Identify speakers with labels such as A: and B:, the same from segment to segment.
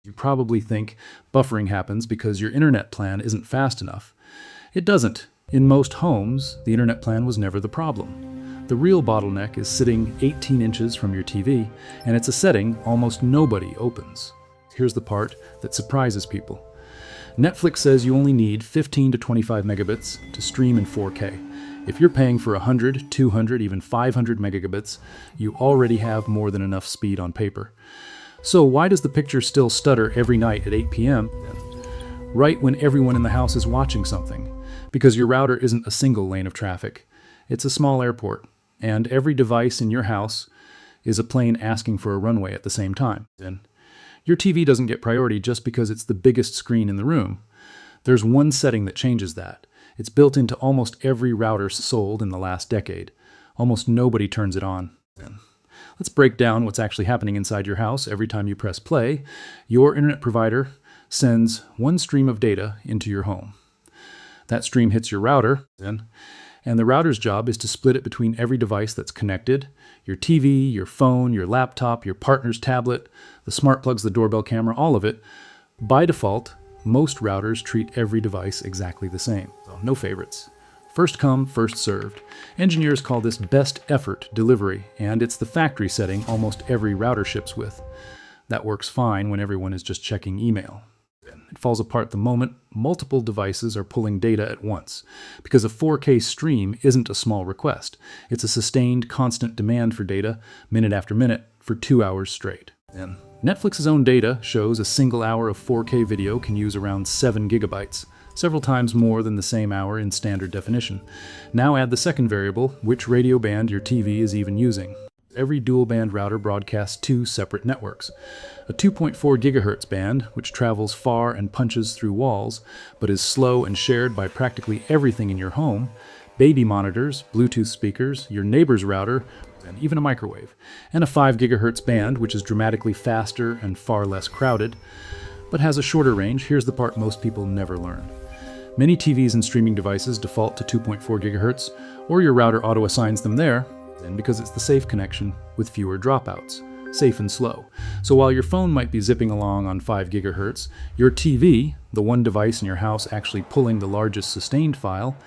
A: You probably think buffering happens because your internet plan isn't fast enough. It doesn't. In most homes, the internet plan was never the problem. The real bottleneck is sitting 18 inches from your TV, and it's a setting almost nobody opens. Here's the part that surprises people. Netflix says you only need 15 to 25 megabits to stream in 4K. If you're paying for 100, 200, even 500 megabits, you already have more than enough speed on paper. So why does the picture still stutter every night at 8 p.m., right when everyone in the house is watching something? Because your router isn't a single lane of traffic. It's a small airport, and every device in your house is a plane asking for a runway at the same time. Your TV doesn't get priority just because it's the biggest screen in the room. There's one setting that changes that. It's built into almost every router sold in the last decade. Almost nobody turns it on. Let's break down what's actually happening inside your house. Every time you press play, your internet provider sends one stream of data into your home. That stream hits your router, and the router's job is to split it between every device that's connected: your TV, your phone, your laptop, your partner's tablet, the smart plugs, the doorbell camera, all of it. By default, most routers treat every device exactly the same. So no favorites. First come, first served. Engineers call this best effort delivery, and it's the factory setting almost every router ships with. That works fine when everyone is just checking email. It falls apart the moment multiple devices are pulling data at once, because a 4K stream isn't a small request. It's a sustained, constant demand for data, minute after minute, for 2 hours straight. And Netflix's own data shows a single hour of 4K video can use around 7 gigabytes, several times more than the same hour in standard definition. Now add the second variable, which radio band your TV is even using. Every dual-band router broadcasts 2 separate networks. A 2.4 gigahertz band, which travels far and punches through walls, but is slow and shared by practically everything in your home: baby monitors, Bluetooth speakers, your neighbor's router, and even a microwave. And a 5 gigahertz band, which is dramatically faster and far less crowded, but has a shorter range. Here's the part most people never learn. Many TVs and streaming devices default to 2.4 gigahertz, or your router auto-assigns them there, and because it's the safe connection with fewer dropouts. Safe and slow. So while your phone might be zipping along on 5 gigahertz, your TV, the one device in your house actually pulling the largest sustained file,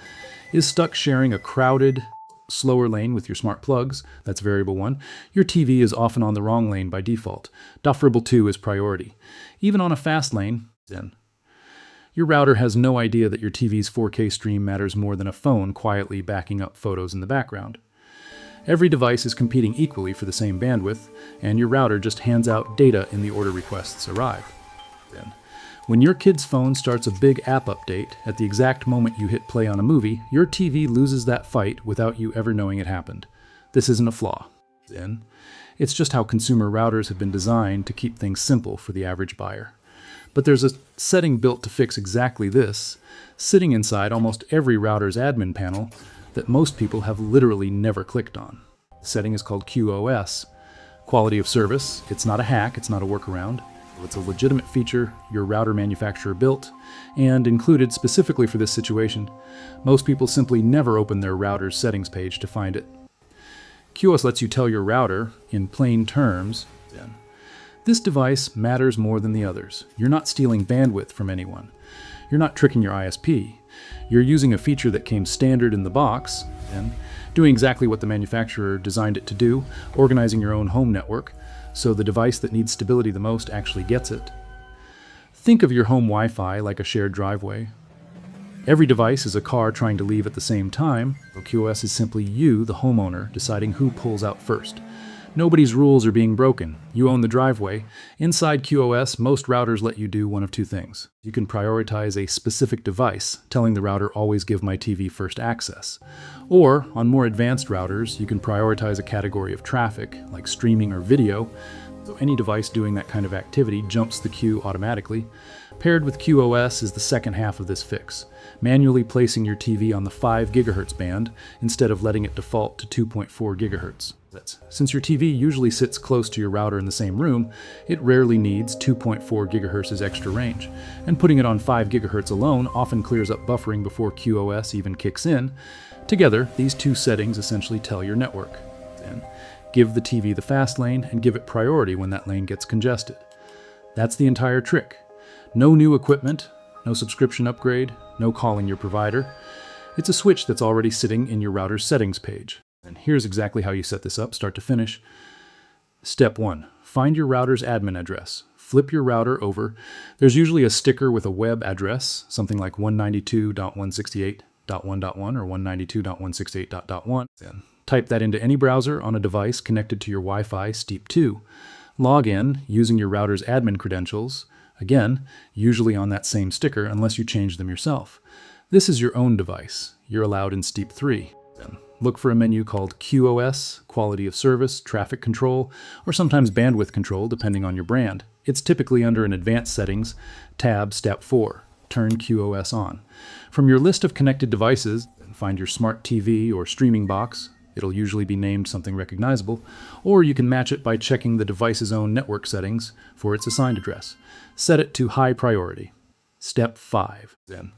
A: is stuck sharing a crowded, slower lane with your smart plugs. That's variable 1. Your TV is often on the wrong lane by default. Variable 2 is priority. Even on a fast lane, your router has no idea that your TV's 4K stream matters more than a phone quietly backing up photos in the background. Every device is competing equally for the same bandwidth, and your router just hands out data in the order requests arrive. Then, when your kid's phone starts a big app update at the exact moment you hit play on a movie, your TV loses that fight without you ever knowing it happened. This isn't a flaw. Then, it's just how consumer routers have been designed to keep things simple for the average buyer. But there's a setting built to fix exactly this, sitting inside almost every router's admin panel, that most people have literally never clicked on. The setting is called QoS. Quality of service. It's not a hack, it's not a workaround. It's a legitimate feature your router manufacturer built and included specifically for this situation. Most people simply never open their router's settings page to find it. QoS lets you tell your router, in plain terms, this device matters more than the others. You're not stealing bandwidth from anyone. You're not tricking your ISP. You're using a feature that came standard in the box and doing exactly what the manufacturer designed it to do, organizing your own home network, so the device that needs stability the most actually gets it. Think of your home Wi-Fi like a shared driveway. Every device is a car trying to leave at the same time, so QoS is simply you, the homeowner, deciding who pulls out first. Nobody's rules are being broken. You own the driveway. Inside QoS, most routers let you do one of two things. You can prioritize a specific device, telling the router always give my TV first access. Or, on more advanced routers, you can prioritize a category of traffic, like streaming or video, so any device doing that kind of activity jumps the queue automatically. Paired with QoS is the second half of this fix, manually placing your TV on the 5 GHz band instead of letting it default to 2.4 GHz. Since your TV usually sits close to your router in the same room, it rarely needs 2.4 GHz extra range, and putting it on 5 GHz alone often clears up buffering before QoS even kicks in. Together, these two settings essentially tell your network. Then, give the TV the fast lane and give it priority when that lane gets congested. That's the entire trick. No new equipment, no subscription upgrade, no calling your provider. It's a switch that's already sitting in your router's settings page. And here's exactly how you set this up, start to finish. Step 1. Find your router's admin address. Flip your router over. There's usually a sticker with a web address, something like 192.168.1.1 or 192.168.1. Then type that into any browser on a device connected to your Wi-Fi Steep 2. Log in using your router's admin credentials, again, usually on that same sticker unless you change them yourself. This is your own device. You're allowed in Steep 3. Then look for a menu called QoS, Quality of Service, Traffic Control, or sometimes Bandwidth Control, depending on your brand. It's typically under an Advanced Settings, tab Step 4, Turn QoS on. From your list of connected devices, find your smart TV or streaming box. It'll usually be named something recognizable, or you can match it by checking the device's own network settings for its assigned address. Set it to high priority. Step 5. Then,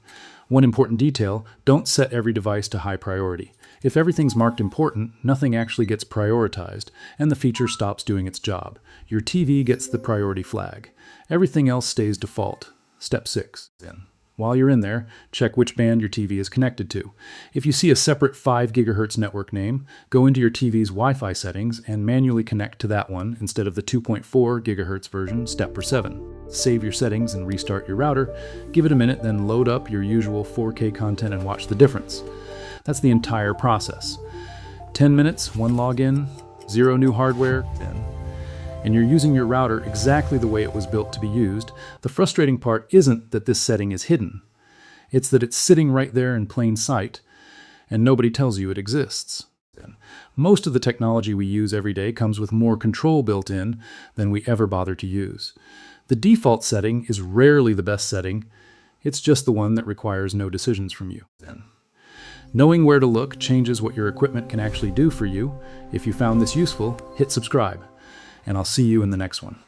A: one important detail, don't set every device to high priority. If everything's marked important, nothing actually gets prioritized, and the feature stops doing its job. Your TV gets the priority flag. Everything else stays default. Step 6. Then, while you're in there, check which band your TV is connected to. If you see a separate 5 GHz network name, go into your TV's Wi-Fi settings and manually connect to that one instead of the 2.4 GHz version, step 7. Save your settings and restart your router. Give it a minute, then load up your usual 4K content and watch the difference. That's the entire process. 10 minutes, 1 login, 0 new hardware, and you're using your router exactly the way it was built to be used. The frustrating part isn't that this setting is hidden. It's that it's sitting right there in plain sight, and nobody tells you it exists. Most of the technology we use every day comes with more control built in than we ever bother to use. The default setting is rarely the best setting. It's just the one that requires no decisions from you. Knowing where to look changes what your equipment can actually do for you. If you found this useful, hit subscribe, and I'll see you in the next one.